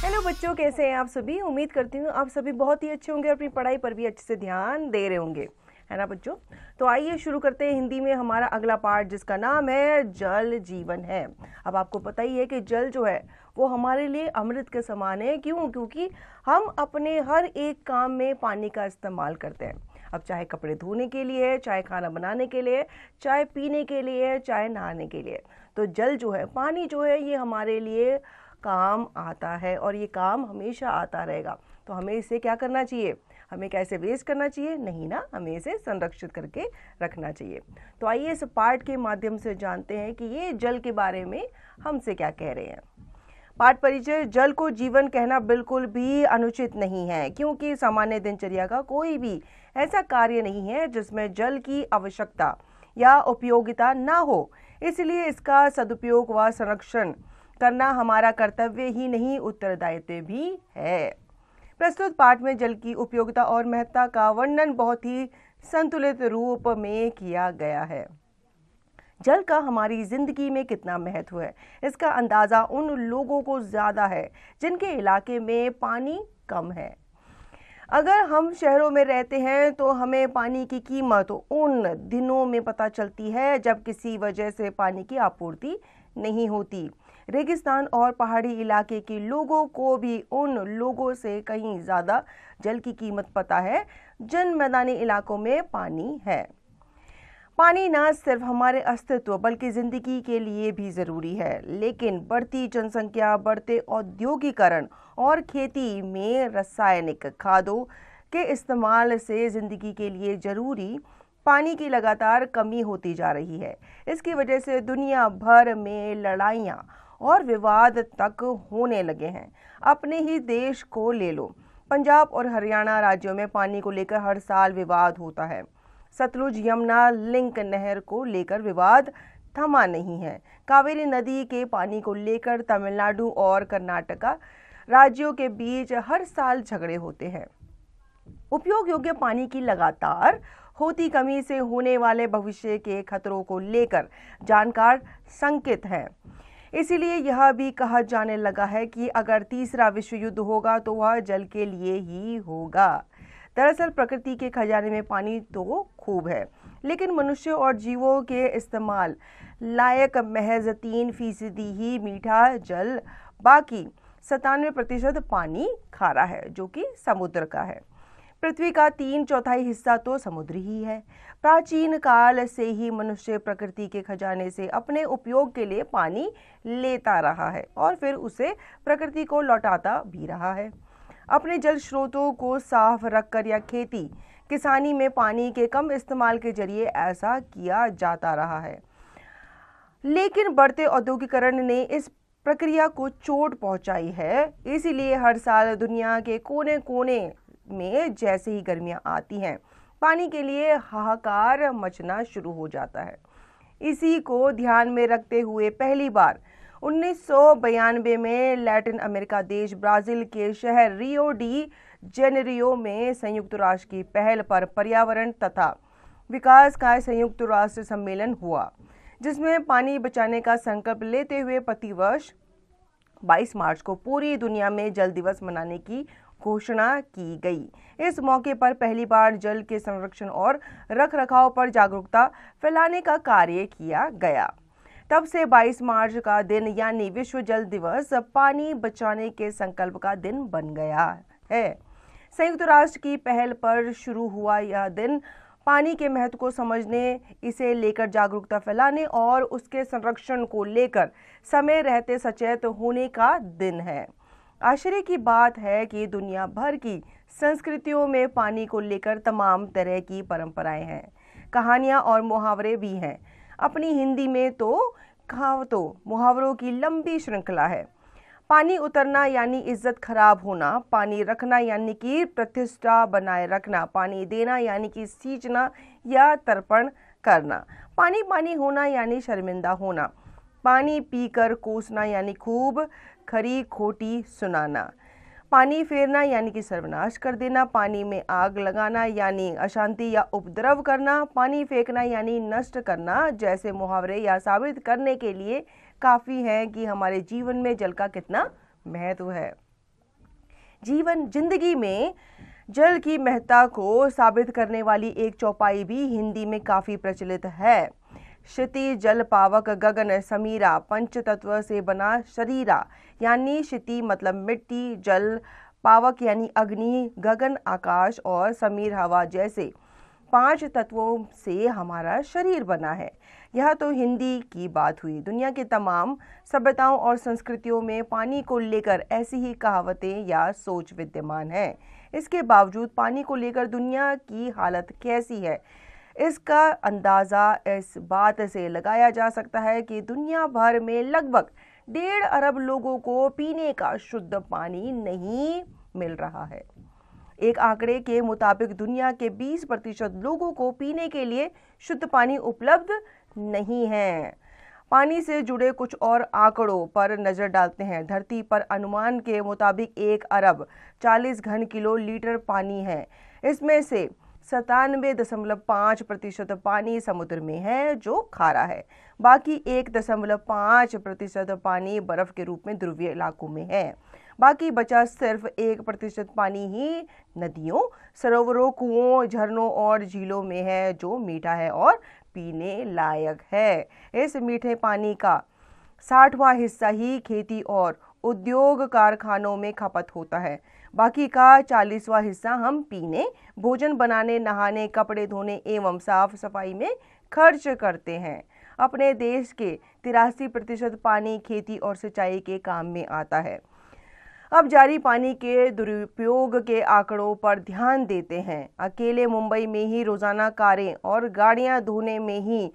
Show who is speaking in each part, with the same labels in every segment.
Speaker 1: Hello बच्चों, कैसे हैं आप सभी। उम्मीद करती हूँ आप सभी बहुत ही अच्छे होंगे और अपनी पढ़ाई पर भी अच्छे से ध्यान दे रहे होंगे, है ना बच्चों। तो आइए शुरू करते हैं हिंदी में हमारा अगला पाठ, जिसका नाम है जल जीवन है। अब आपको पता ही है कि जल जो है वो हमारे लिए अमृत के समान है। क्यों? क्योंकि हम अपने हर एक काम में पानी का इस्तेमाल करते हैं। अब चाहे कपड़े धोने के लिए, चाहे खाना बनाने के लिए, चाहे पीने के लिए, चाहे नहाने के लिए, तो जल जो है, पानी जो है, ये हमारे लिए काम आता है और ये काम हमेशा आता रहेगा। तो हमें इसे क्या करना चाहिए? हमें कैसे वेस्ट करना चाहिए? नहीं ना, हमें इसे संरक्षित करके रखना चाहिए। तो आइए इस पाठ के माध्यम से जानते हैं कि ये जल के बारे में हमसे क्या कह रहे हैं। पाठ परिचय। जल को जीवन कहना बिल्कुल भी अनुचित नहीं है, क्योंकि सामान्य दिनचर्या का कोई भी ऐसा कार्य नहीं है जिसमें जल की आवश्यकता या उपयोगिता ना हो। इसलिए इसका सदुपयोग व संरक्षण करना हमारा कर्तव्य ही नहीं, उत्तरदायित्व भी है। प्रस्तुत पाठ में जल की उपयोगिता और महत्ता का वर्णन बहुत ही संतुलित रूप में किया गया है। जल का हमारी जिंदगी में कितना महत्व है, इसका अंदाजा उन लोगों को ज्यादा है जिनके इलाके में पानी कम है। अगर हम शहरों में रहते हैं तो हमें पानी की कीमत उन दिनों में पता चलती है जब किसी वजह से पानी की आपूर्ति नहीं होती। रेगिस्तान और पहाड़ी इलाके के लोगों को भी उन लोगों से कहीं ज्यादा जल की कीमत पता है जिन मैदानी इलाकों में पानी है। पानी न सिर्फ हमारे अस्तित्व बल्कि जिंदगी के लिए भी जरूरी है, लेकिन बढ़ती जनसंख्या, बढ़ते औद्योगिकरण और खेती में रासायनिक खादों के इस्तेमाल से जिंदगी के लिए जरूरी पानी की लगातार कमी होती जा रही है। इसकी वजह से दुनिया भर में लड़ाइयाँ और विवाद तक होने लगे हैं। अपने ही देश को ले लो, पंजाब और हरियाणा राज्यों में पानी को लेकर हर साल विवाद होता है। सतलुज यमुना लिंक नहर को लेकर विवाद थमा नहीं है। कावेरी नदी के पानी को लेकर तमिलनाडु और कर्नाटका राज्यों के बीच हर साल झगड़े होते हैं। उपयोग योग्य पानी की लगातार होती कमी से होने वाले भविष्य के खतरों को लेकर जानकार शंकित हैं। इसीलिए यह भी कहा जाने लगा है कि अगर तीसरा विश्व युद्ध होगा तो वह जल के लिए ही होगा। दरअसल प्रकृति के खजाने में पानी तो खूब है, लेकिन मनुष्य और जीवों के इस्तेमाल लायक महज 3% ही मीठा जल, बाकी 97% पानी खारा है, जो कि समुद्र का है। पृथ्वी का 3/4 हिस्सा तो समुद्र ही है। प्राचीन काल से ही मनुष्य प्रकृति के खजाने से अपने उपयोग के लिए पानी लेता रहा है और फिर उसे प्रकृति को लौटाता भी रहा है। अपने जल स्रोतों को साफ रखकर या खेती किसानी में पानी के कम इस्तेमाल के जरिए ऐसा किया जाता रहा है। लेकिन बढ़ते औद्योगिकरण ने इस प्रक्रिया को चोट पहुंचाई है। इसीलिए हर साल दुनिया के कोने कोने में जैसे ही गर्मियां आती हैं, पानी के लिए हाहाकार मचना शुरू हो जाता है। इसी को ध्यान में रखते हुए पहली बार 1992 में लैटिन अमेरिका देश ब्राजील के शहर रियो डी जेनेरियो में संयुक्त राष्ट्र की पहल पर पर्यावरण तथा विकास का संयुक्त राष्ट्र सम्मेलन हुआ, जिसमें पानी बचाने का संकल्प लेते हुए प्रतिवर्ष 22 मार्च को पूरी दुनिया में जल दिवस मनाने की घोषणा की गई। इस मौके पर पहली बार जल के संरक्षण और रखरखाव पर जागरूकता फैलाने का कार्य किया गया। तब से 22 मार्च का दिन यानी विश्व जल दिवस पानी बचाने के संकल्प का दिन बन गया है। संयुक्त राष्ट्र की पहल पर शुरू हुआ यह दिन पानी के महत्व को समझने, इसे लेकर जागरूकता फैलाने और उसके संरक्षण को लेकर समय रहते सचेत होने का दिन है। आश्चर्य की बात है कि दुनिया भर की संस्कृतियों में पानी को लेकर तमाम तरह की परंपराएं हैं, कहानियां और मुहावरे भी हैं। अपनी हिंदी में तो कहावतों मुहावरों की लंबी श्रृंखला है। पानी उतरना यानी इज्जत खराब होना, पानी रखना यानी कि प्रतिष्ठा बनाए रखना, पानी देना यानी कि सींचना या तर्पण करना, पानी पानी होना यानी शर्मिंदा होना, पानी पीकर कोसना यानी खूब खरी खोटी सुनाना, पानी फेरना यानी कि सर्वनाश कर देना, पानी में आग लगाना यानी अशांति या उपद्रव करना, पानी फेंकना यानी नष्ट करना जैसे मुहावरे या साबित करने के लिए काफी है कि हमारे जीवन में जल का कितना महत्व है। जीवन जिंदगी में जल की महत्ता को साबित करने वाली एक चौपाई भी हिंदी में काफी प्रचलित है। क्षिति जल पावक गगन समीरा पंच तत्व से बना शरीरा, यानी क्षिति मतलब मिट्टी, जल, पावक यानी अग्नि, गगन आकाश और समीर हवा जैसे 5 तत्वों से हमारा शरीर बना है। यह तो हिंदी की बात हुई। दुनिया के तमाम सभ्यताओं और संस्कृतियों में पानी को लेकर ऐसी ही कहावतें या सोच विद्यमान है। इसके बावजूद पानी को लेकर दुनिया की हालत कैसी है, इसका अंदाजा इस बात से लगाया जा सकता है कि दुनिया भर में लगभग 1.5 अरब लोगों को पीने का शुद्ध पानी नहीं मिल रहा है। एक आंकड़े के मुताबिक दुनिया के 20% लोगों को पीने के लिए शुद्ध पानी उपलब्ध नहीं है। पानी से जुड़े कुछ और आंकड़ों पर नजर डालते हैं। धरती पर अनुमान के मुताबिक 1 अरब 40 घन किलो लीटर पानी है। इसमें से 97.5% पानी समुद्र में है जो खारा है। बाकी 1.5% पानी बर्फ के रूप में ध्रुवीय इलाकों में है। बाकी बचा सिर्फ 1% पानी ही नदियों, सरोवरों, कुओं, झरनों और झीलों में है जो मीठा है और पीने लायक है। इस मीठे पानी का 60वां हिस्सा ही खेती और उद्योग कारखानों में खपत होता है। बाकी का 40वां हिस्सा हम पीने, भोजन बनाने, नहाने, कपड़े धोने एवं साफ सफाई में खर्च करते हैं। अपने देश के 83% पानी खेती और सिंचाई के काम में आता है। अब जारी पानी के दुरुपयोग के आंकड़ों पर ध्यान देते हैं। अकेले मुंबई में ही रोजाना कारें और गाड़ियां धोने में ही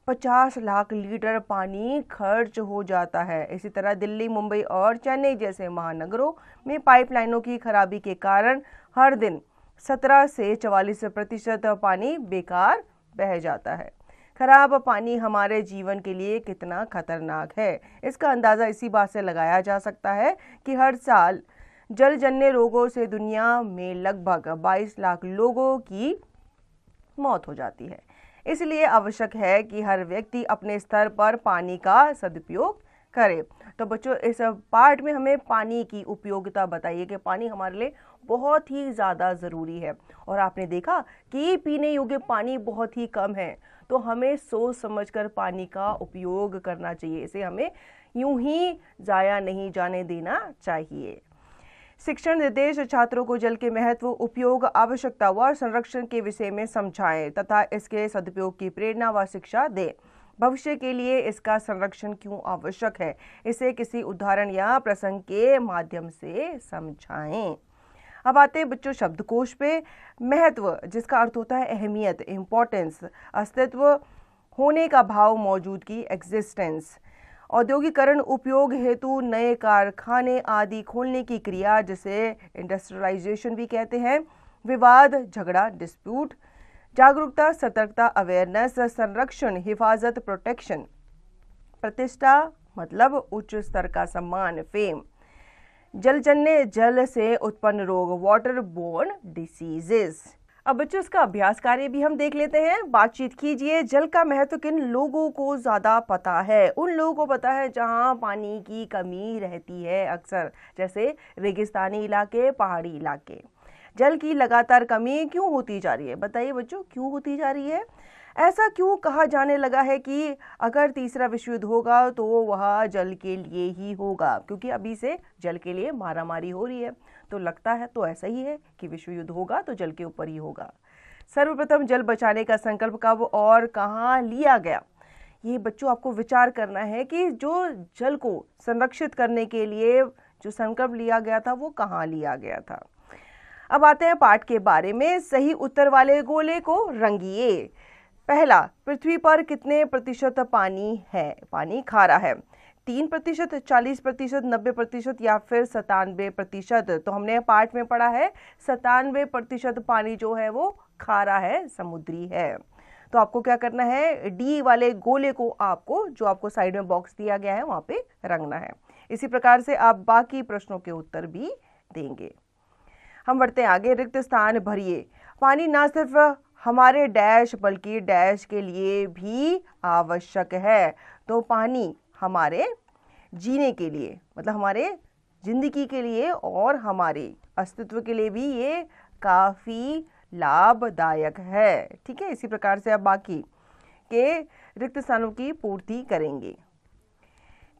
Speaker 1: 50 लाख लीटर पानी खर्च हो जाता है। इसी तरह दिल्ली, मुंबई और चेन्नई जैसे महानगरों में पाइपलाइनों की खराबी के कारण हर दिन 17 से 44% पानी बेकार बह जाता है। खराब पानी हमारे जीवन के लिए कितना खतरनाक है, इसका अंदाजा इसी बात से लगाया जा सकता है कि हर साल जलजन्य रोगों से दुनिया में लगभग 22 लाख लोगों की मौत हो जाती है। इसलिए आवश्यक है कि हर व्यक्ति अपने स्तर पर पानी का सदुपयोग करे। तो बच्चों, इस पार्ट में हमें पानी की उपयोगिता बताइए कि पानी हमारे लिए बहुत ही ज़्यादा ज़रूरी है। और आपने देखा कि पीने योग्य पानी बहुत ही कम है, तो हमें सोच समझकर पानी का उपयोग करना चाहिए। इसे हमें यूं ही ज़ाया नहीं जाने देना चाहिए। शिक्षण निर्देश छात्रों को जल के महत्व, उपयोग, आवश्यकता व संरक्षण के विषय में समझाएं तथा इसके सदुपयोग की प्रेरणा व शिक्षा दें। भविष्य के लिए इसका संरक्षण क्यों आवश्यक है, इसे किसी उदाहरण या प्रसंग के माध्यम से समझाएं। अब आते हैं बच्चों शब्दकोश पे। महत्व, जिसका अर्थ होता है अहमियत, इम्पोर्टेंस, अस्तित्व, होने का भाव, मौजूदगी, एग्जिस्टेंस। औद्योगिकरण, उपयोग हेतु नए कारखाने आदि खोलने की क्रिया जिसे इंडस्ट्रियलाइजेशन भी कहते हैं। विवाद, झगड़ा, डिस्प्यूट। जागरूकता, सतर्कता, अवेयरनेस। संरक्षण, हिफाजत, प्रोटेक्शन। प्रतिष्ठा मतलब उच्च स्तर का सम्मान, फेम। जलजन्य, जल से उत्पन्न रोग, वाटर बोर्न डिसीजेस। अब बच्चों इसका अभ्यास कार्य भी हम देख लेते हैं। बातचीत कीजिए। जल का महत्व किन लोगों को ज्यादा पता है? उन लोगों को पता है जहां पानी की कमी रहती है अक्सर, जैसे रेगिस्तानी इलाके, पहाड़ी इलाके। जल की लगातार कमी क्यों होती जा रही है? बताइए बच्चों, क्यों होती जा रही है? ऐसा क्यों कहा जाने लगा है कि अगर तीसरा विश्व युद्ध होगा तो वह जल के लिए ही होगा, क्योंकि अभी से जल के लिए मारामारी हो रही है। तो लगता है तो ऐसा ही है कि विश्व युद्ध होगा तो जल के ऊपर ही होगा। सर्वप्रथम जल बचाने का संकल्प कब और कहाँ लिया गया? ये बच्चों आपको विचार करना है कि जो जल को संरक्षित करने के लिए जो संकल्प लिया गया था वो कहाँ लिया गया था। अब आते हैं पाठ के बारे में। सही उत्तर वाले गोले को रंगिए। पहला, पृथ्वी पर कितने प्रतिशत पानी है? पानी खारा है। 3%, 40%, 90% या फिर 97%। तो हमने पाठ में पढ़ा है 97% पानी जो है वो खारा है, समुद्री है। तो आपको क्या करना है, डी वाले गोले को आपको, जो आपको साइड में बॉक्स दिया गया है, वहां पे रंगना है। इसी प्रकार से आप बाकी प्रश्नों के उत्तर भी देंगे। हम बढ़ते हैं आगे। रिक्त स्थान भरिए। पानी ना सिर्फ हमारे डैश बल्कि डैश के लिए भी आवश्यक है। तो पानी हमारे जीने के लिए, मतलब हमारे जिंदगी के लिए और हमारे अस्तित्व के लिए भी ये काफी लाभदायक है। ठीक है, इसी प्रकार से अब बाकी के रिक्त स्थानों की पूर्ति करेंगे।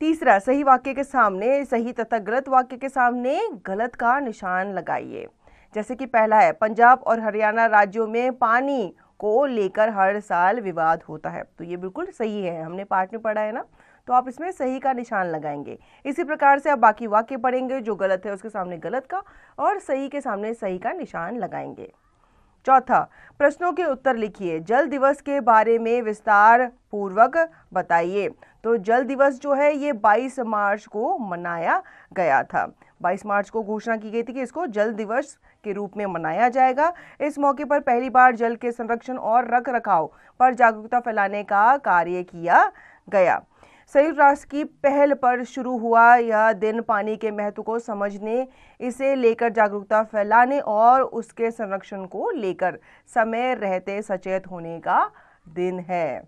Speaker 1: तीसरा, सही वाक्य के सामने सही तथा गलत वाक्य के सामने गलत का निशान लगाइए। जैसे कि पहला है, पंजाब और हरियाणा राज्यों में पानी को लेकर हर साल विवाद होता है। तो ये बिल्कुल सही है, हमने पाठ में पढ़ा है ना, तो आप इसमें सही का निशान लगाएंगे। इसी प्रकार से आप बाकी वाक्य पढ़ेंगे, जो गलत है उसके सामने गलत का और सही के सामने सही का निशान लगाएंगे। चौथा, प्रश्नों के उत्तर लिखिए। जल दिवस के बारे में विस्तार पूर्वक बताइए। तो जल दिवस जो है ये 22 मार्च को मनाया गया था। 22 मार्च को घोषणा की गई थी कि इसको जल दिवस के रूप में मनाया जाएगा। इस मौके पर पहली बार जल के संरक्षण और रख रखाव पर जागरूकता फैलाने का कार्य किया गया। संयुक्त राष्ट्र की पहल पर शुरू हुआ यह दिन पानी के महत्व को समझने, इसे लेकर जागरूकता फैलाने और उसके संरक्षण को लेकर समय रहते सचेत होने का दिन है।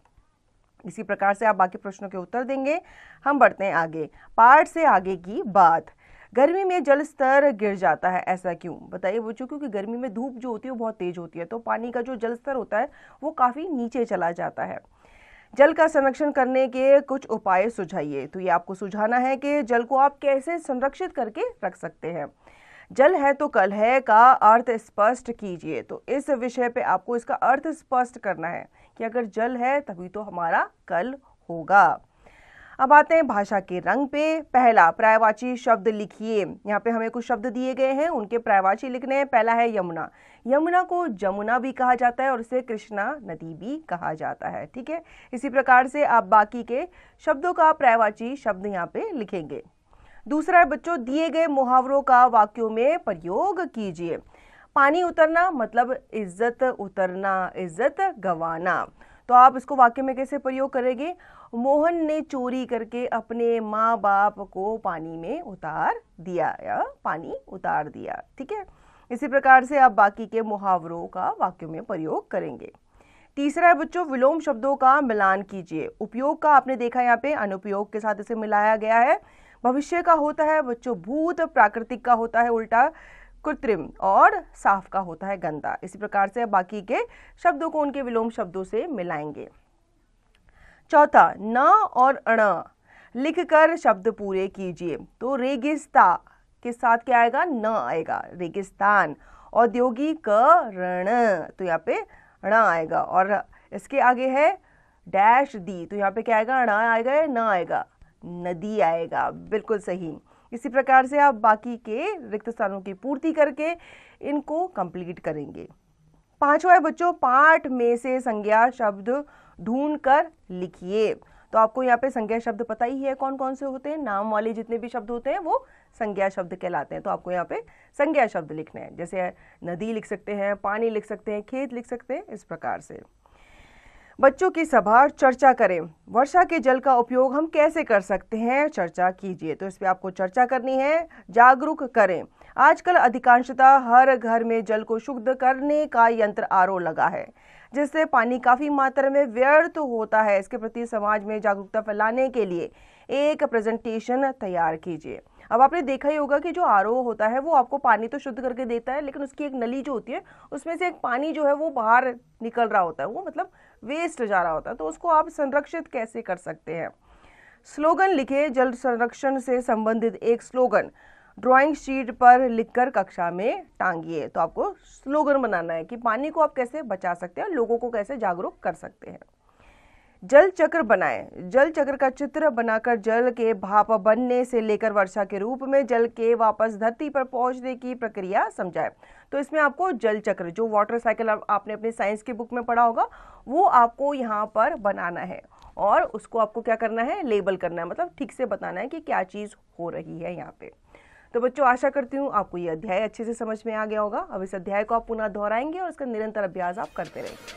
Speaker 1: इसी प्रकार से आप बाकी प्रश्नों के उत्तर देंगे। हम बढ़ते हैं आगे। पाठ से आगे की बात। गर्मी में जल स्तर गिर जाता है, ऐसा क्यों? बताइए बच्चों, क्योंकि गर्मी में धूप जो होती है वो बहुत तेज होती है, तो पानी का जो जल स्तर होता है वो काफी नीचे चला जाता है। जल का संरक्षण करने के कुछ उपाय सुझाइए। तो ये आपको सुझाना है कि जल को आप कैसे संरक्षित करके रख सकते हैं। जल है तो कल है का अर्थ स्पष्ट कीजिए। तो इस विषय पे आपको इसका अर्थ स्पष्ट करना है कि अगर जल है तभी तो हमारा कल होगा। अब आते हैं भाषा के रंग पे। पहला, पर्यायवाची शब्द लिखिए। यहाँ पे हमें कुछ शब्द दिए गए हैं, उनके पर्यायवाची लिखने हैं। पहला है यमुना। यमुना को जमुना भी कहा जाता है और इसे कृष्णा नदी भी कहा जाता है। ठीक है, इसी प्रकार से आप बाकी के शब्दों का पर्यायवाची शब्द यहाँ पे लिखेंगे। दूसरा है बच्चों, दिए गए मुहावरों का वाक्यों में प्रयोग कीजिए। पानी उतरना मतलब इज्जत उतरना, इज्जत गंवाना। तो आप इसको वाक्य में कैसे प्रयोग करेंगे? मोहन ने चोरी करके अपने माँ बाप को पानी में उतार दिया, या पानी उतार दिया। ठीक है, इसी प्रकार से आप बाकी के मुहावरों का वाक्यों में प्रयोग करेंगे। तीसरा है बच्चों, विलोम शब्दों का मिलान कीजिए। उपयोग का आपने देखा यहाँ पे अनुपयोग के साथ इसे मिलाया गया है। भविष्य का होता है बच्चों भूत, प्राकृतिक का होता है उल्टा कृत्रिम, और साफ का होता है गंदा। इसी प्रकार से बाकी के शब्दों को उनके विलोम शब्दों से मिलाएंगे। चौथा, न और अण लिखकर शब्द पूरे कीजिए। तो रेगिस्ता के साथ क्या आएगा? न आएगा, रेगिस्तान। औद्योगिकरण, तो यहाँ पे ण आएगा, और इसके आगे है डैश दी, तो यहाँ पे क्या आएगा? ण आएगा या न आएगा? नदी आएगा, बिल्कुल सही। इसी प्रकार से आप बाकी के रिक्त स्थानों की पूर्ति करके इनको कंप्लीट करेंगे। पांचवा है बच्चों, पाठ में से संज्ञा शब्द ढूंढकर लिखिए। तो आपको यहाँ पे संज्ञा शब्द पता ही है कौन कौन से होते हैं। नाम वाले जितने भी शब्द होते हैं वो संज्ञा शब्द कहलाते हैं। तो आपको यहाँ पे संज्ञा शब्द लिखने हैं। जैसे नदी लिख सकते हैं, पानी लिख सकते हैं, खेत लिख सकते हैं, इस प्रकार से। बच्चों की सभा, चर्चा करें। वर्षा के जल का उपयोग हम कैसे कर सकते हैं, चर्चा कीजिए। तो इस पे आपको चर्चा करनी है। जागरूक करें। आजकल अधिकांशतः हर घर में जल को शुद्ध करने का यंत्र आरओ लगा है, जिससे पानी काफी मात्रा में व्यर्थ होता है। इसके प्रति समाज में जागरूकता फैलाने के लिए एक प्रेजेंटेशन तैयार कीजिए। अब आपने देखा ही होगा कि जो आरओ होता है वो आपको पानी तो शुद्ध करके देता है, लेकिन उसकी एक नली जो होती है उसमें से एक पानी जो है वो बाहर निकल रहा होता है, वो मतलब वेस्ट जा रहा होता है। तो उसको आप संरक्षित कैसे कर सकते हैं? स्लोगन लिखे। जल संरक्षण से संबंधित एक स्लोगन ड्राइंग शीट पर लिखकर कक्षा में टांगिए। तो आपको स्लोगन बनाना है कि पानी को आप कैसे बचा सकते हैं, लोगों को कैसे जागरूक कर सकते हैं। जल चक्र बनाएं। जल चक्र का चित्र बनाकर जल के भाप बनने से लेकर वर्षा के रूप में जल के वापस धरती पर पहुंचने की प्रक्रिया समझाएं। तो इसमें आपको जल चक्र, जो वाटर साइकिल आपने अपने साइंस की बुक में पढ़ा होगा, वो आपको यहाँ पर बनाना है और उसको आपको क्या करना है? लेबल करना है, मतलब ठीक से बताना है कि क्या चीज़ हो रही है यहाँ पे। तो बच्चों, आशा करती हूँ आपको ये अध्याय अच्छे से समझ में आ गया होगा। अब इस अध्याय को आप पुनः दोहराएंगे और इसका निरंतर अभ्यास आप करते रहेंगे।